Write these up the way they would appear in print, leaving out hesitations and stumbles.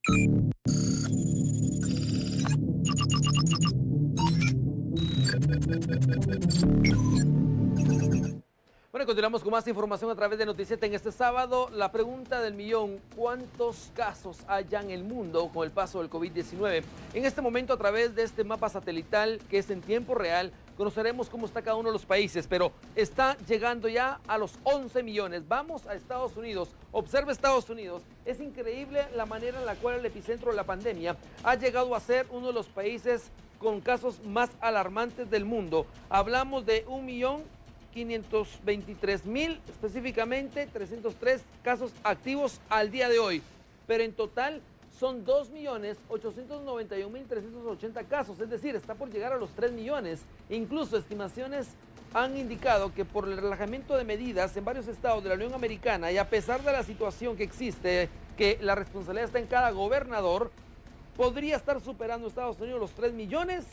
Bueno, continuamos con más información a través de Noticias en este sábado. La pregunta del millón: ¿cuántos casos hay ya en el mundo con el paso del COVID-19? En este momento, a través de este mapa satelital que es en tiempo real, conoceremos cómo está cada uno de los países, pero está llegando ya a los 11 millones. Vamos a Estados Unidos. Observe Estados Unidos. Es increíble la manera en la cual el epicentro de la pandemia ha llegado a ser uno de los países con casos más alarmantes del mundo. Hablamos de 1.523.000, específicamente 303 casos activos al día de hoy, pero en total son 2.891.380 casos, es decir, está por llegar a los 3 millones. Incluso estimaciones han indicado que por el relajamiento de medidas en varios estados de la Unión Americana, y a pesar de la situación que existe, que la responsabilidad está en cada gobernador, podría estar superando Estados Unidos los 3 millones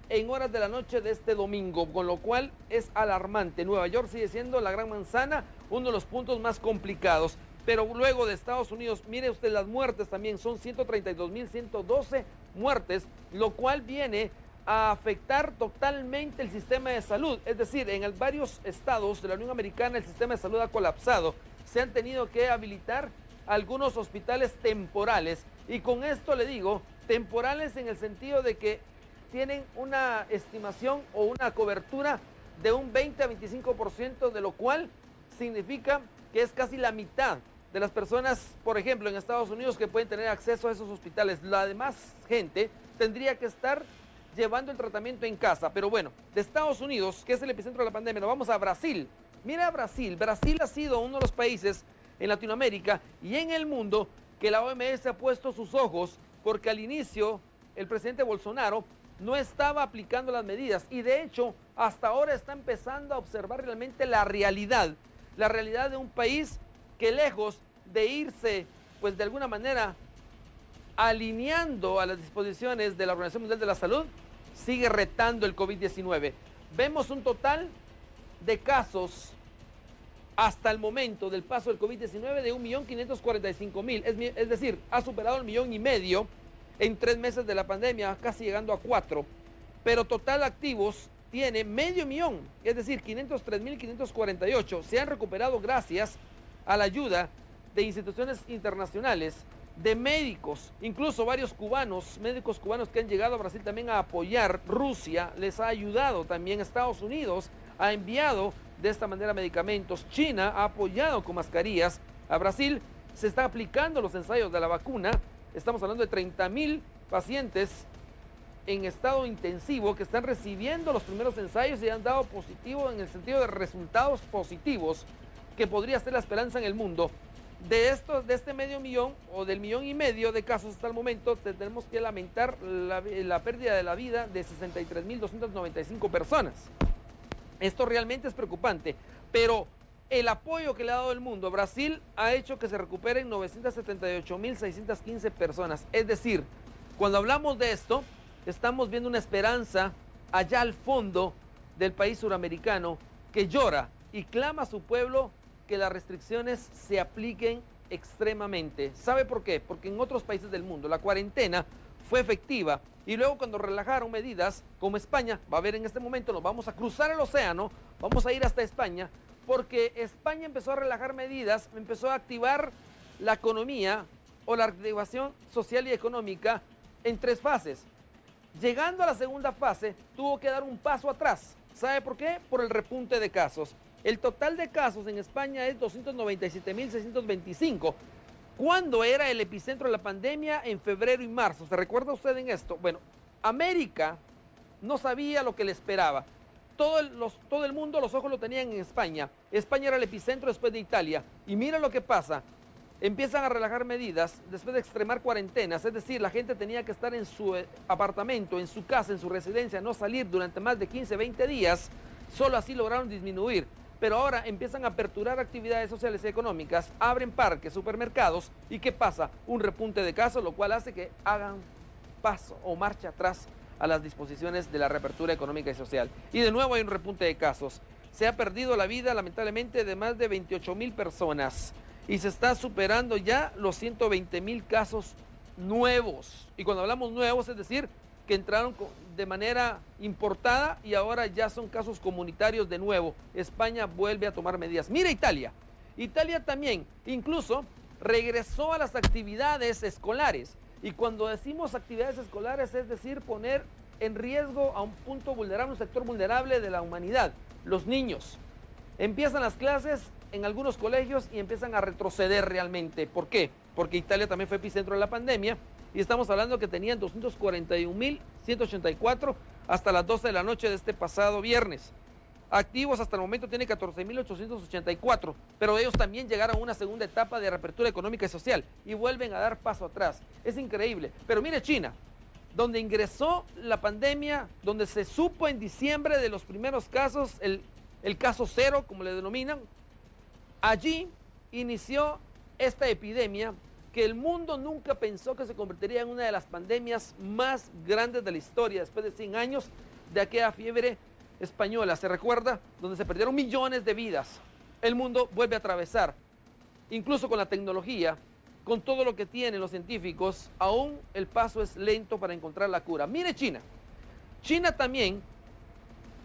en horas de la noche de este domingo, con lo cual es alarmante. Nueva York sigue siendo la gran manzana, uno de los puntos más complicados. Pero luego de Estados Unidos, mire usted, las muertes también son 132.112 muertes, lo cual viene a afectar totalmente el sistema de salud. Es decir, en varios estados de la Unión Americana el sistema de salud ha colapsado. Se han tenido que habilitar algunos hospitales temporales. Y con esto le digo, temporales en el sentido de que tienen una estimación o una cobertura de un 20 a 25%, de lo cual significa que es casi la mitad de las personas, por ejemplo, en Estados Unidos, que pueden tener acceso a esos hospitales. La demás gente tendría que estar llevando el tratamiento en casa. Pero bueno, de Estados Unidos, que es el epicentro de la pandemia, nos vamos a Brasil. Mira Brasil. Brasil ha sido uno de los países en Latinoamérica y en el mundo que la OMS ha puesto sus ojos, porque al inicio el presidente Bolsonaro no estaba aplicando las medidas y de hecho hasta ahora está empezando a observar realmente la realidad de un país que, lejos de irse pues de alguna manera alineando a las disposiciones de la Organización Mundial de la Salud, sigue retando el COVID-19. Vemos un total de casos hasta el momento del paso del COVID-19 de 1.545.000, es decir, ha superado el 1,5 millones en 3 meses de la pandemia, casi llegando a 4, pero total activos tiene 500.000, es decir, 503.548. Se han recuperado gracias a la ayuda de instituciones internacionales, de médicos, incluso varios médicos cubanos que han llegado a Brasil también a apoyar. Rusia les ha ayudado también, Estados Unidos ha enviado de esta manera medicamentos, China ha apoyado con mascarillas a Brasil. Se están aplicando los ensayos de la vacuna. Estamos hablando de 30.000 pacientes en estado intensivo que están recibiendo los primeros ensayos y han dado positivo, en el sentido de resultados positivos, que podría ser la esperanza en el mundo. De este 500.000 o del 1,5 millones de casos hasta el momento, tenemos que lamentar la pérdida de la vida de 63.295 personas. Esto realmente es preocupante, pero el apoyo que le ha dado el mundo, Brasil ha hecho que se recuperen 978.615 personas. Es decir, cuando hablamos de esto, estamos viendo una esperanza allá al fondo del país suramericano, que llora y clama a su pueblo que las restricciones se apliquen extremadamente. ¿Sabe por qué? Porque en otros países del mundo la cuarentena fue efectiva y luego cuando relajaron medidas, como España, va a ver en este momento, nos vamos a cruzar el océano, vamos a ir hasta España, porque España empezó a relajar medidas, empezó a activar la economía o la activación social y económica en 3 fases. Llegando a la segunda fase, tuvo que dar un paso atrás. ¿Sabe por qué? Por el repunte de casos. El total de casos en España es 297.625. ¿Cuándo era el epicentro de la pandemia? En febrero y marzo. ¿Se recuerda usted en esto? Bueno, América no sabía lo que le esperaba. Todo el mundo, los ojos lo tenían en España. España era el epicentro después de Italia. Y mira lo que pasa. Empiezan a relajar medidas después de extremar cuarentenas. Es decir, la gente tenía que estar en su apartamento, en su casa, en su residencia, no salir durante más de 15, 20 días. Solo así lograron disminuir. Pero ahora empiezan a aperturar actividades sociales y económicas, abren parques, supermercados. ¿Y qué pasa? Un repunte de casos, lo cual hace que hagan paso o marcha atrás a las disposiciones de la reapertura económica y social. Y de nuevo hay un repunte de casos. Se ha perdido la vida, lamentablemente, de más de 28.000 personas. y se está superando ya los 120,000 casos nuevos. Y cuando hablamos nuevos, es decir, que entraron de manera importada y ahora ya son casos comunitarios de nuevo. España vuelve a tomar medidas. Mira Italia. Italia también incluso regresó a las actividades escolares. Y cuando decimos actividades escolares, es decir, poner en riesgo a un punto vulnerable, un sector vulnerable de la humanidad, los niños. Empiezan las clases en algunos colegios y empiezan a retroceder realmente. ¿Por qué? Porque Italia también fue epicentro de la pandemia y estamos hablando que tenían 241,184 hasta las 12 de la noche de este pasado viernes. Activos hasta el momento tiene 14,884, pero ellos también llegaron a una segunda etapa de reapertura económica y social y vuelven a dar paso atrás. Es increíble. Pero mire China, donde ingresó la pandemia, donde se supo en diciembre de los primeros casos, el caso cero, como le denominan, allí inició esta epidemia que el mundo nunca pensó que se convertiría en una de las pandemias más grandes de la historia después de 100 años de aquella fiebre española, ¿se recuerda? Donde se perdieron millones de vidas. El mundo vuelve a atravesar, incluso con la tecnología, con todo lo que tienen los científicos, aún el paso es lento para encontrar la cura. Mire China. China también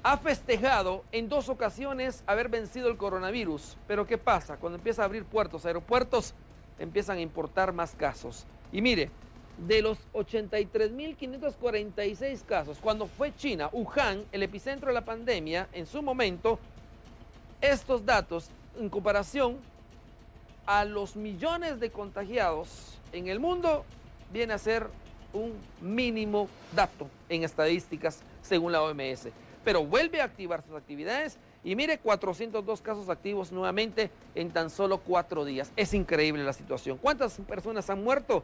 ha festejado en 2 ocasiones haber vencido el coronavirus. Pero ¿qué pasa? Cuando empieza a abrir puertos, aeropuertos, empiezan a importar más casos. Y mire, de los 83,546 casos, cuando fue China, Wuhan, el epicentro de la pandemia, en su momento, estos datos, en comparación a los millones de contagiados en el mundo, viene a ser un mínimo dato en estadísticas según la OMS. Pero vuelve a activar sus actividades y mire, 402 casos activos nuevamente en tan solo 4 días. Es increíble la situación. ¿Cuántas personas han muerto?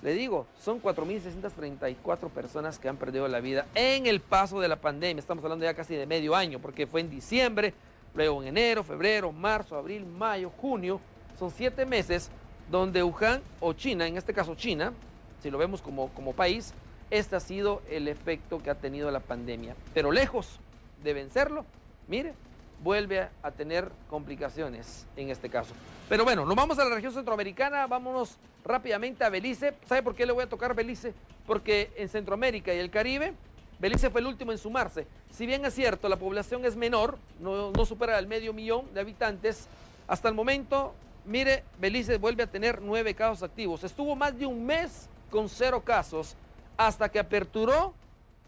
Le digo, son 4,634 personas que han perdido la vida en el paso de la pandemia. Estamos hablando ya casi de medio año, porque fue en diciembre, luego en enero, febrero, marzo, abril, mayo, junio. Son 7 meses donde Wuhan o China, en este caso China, si lo vemos como país, este ha sido el efecto que ha tenido la pandemia. Pero lejos de vencerlo, mire, vuelve a tener complicaciones en este caso. Pero bueno, nos vamos a la región centroamericana, vámonos rápidamente a Belice. ¿Sabe por qué le voy a tocar Belice? Porque en Centroamérica y el Caribe, Belice fue el último en sumarse. Si bien es cierto, la población es menor, no supera el 500,000 de habitantes, hasta el momento, mire, Belice vuelve a tener 9 casos activos. Estuvo más de un mes con 0 casos, hasta que aperturó,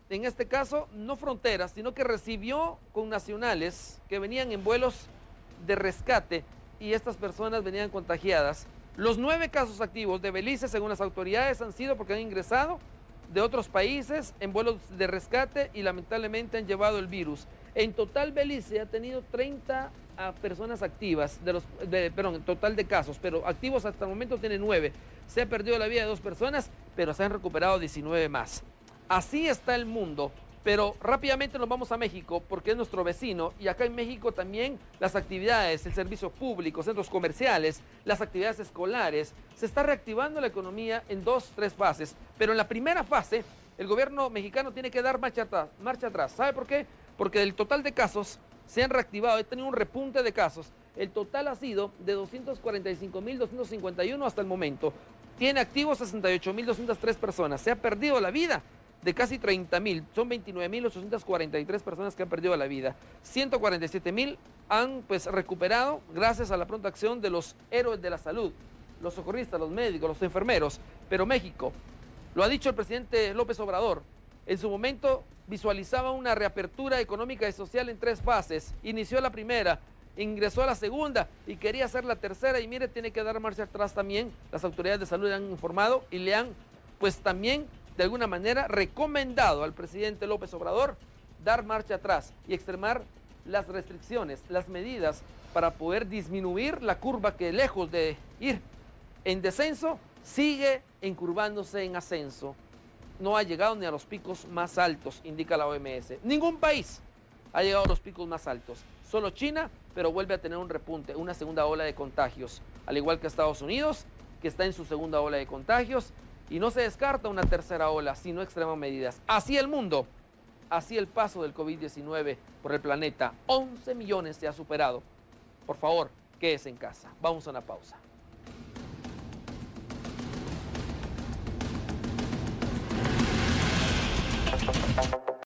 en este caso, no fronteras, sino que recibió con nacionales que venían en vuelos de rescate y estas personas venían contagiadas. Los 9 casos activos de Belice, según las autoridades, han sido porque han ingresado de otros países en vuelos de rescate y lamentablemente han llevado el virus. En total, Belice ha tenido 30 personas activas, en total de casos, pero activos hasta el momento tiene 9. Se ha perdido la vida de 2 personas, pero se han recuperado 19 más. Así está el mundo, pero rápidamente nos vamos a México porque es nuestro vecino y acá en México también las actividades, el servicio público, centros comerciales, las actividades escolares, se está reactivando la economía en 2, 3 fases, pero en la primera fase el gobierno mexicano tiene que dar marcha atrás. ¿Sabe por qué? Porque del total de casos se han reactivado, he tenido un repunte de casos, el total ha sido de 245,251 hasta el momento. Tiene activos 68,203 personas, se ha perdido la vida de casi 30,000, son 29,843 personas que han perdido la vida. 147,000 han recuperado gracias a la pronta acción de los héroes de la salud, los socorristas, los médicos, los enfermeros. Pero México, lo ha dicho el presidente López Obrador, en su momento visualizaba una reapertura económica y social en 3 fases. Inició la primera, ingresó a la segunda y quería hacer la tercera y mire, tiene que dar marcha atrás también. Las autoridades de salud le han informado y le han también de alguna manera recomendado al presidente López Obrador dar marcha atrás y extremar las restricciones, las medidas para poder disminuir la curva que lejos de ir en descenso, sigue encurvándose en ascenso. No ha llegado ni a los picos más altos, indica la OMS. Ningún país ha llegado a los picos más altos. Solo China, pero vuelve a tener un repunte, una segunda ola de contagios. Al igual que Estados Unidos, que está en su segunda ola de contagios. Y no se descarta una tercera ola si no extrema medidas. Así el mundo, así el paso del COVID-19 por el planeta. 11 millones se ha superado. Por favor, quédese en casa. Vamos a una pausa.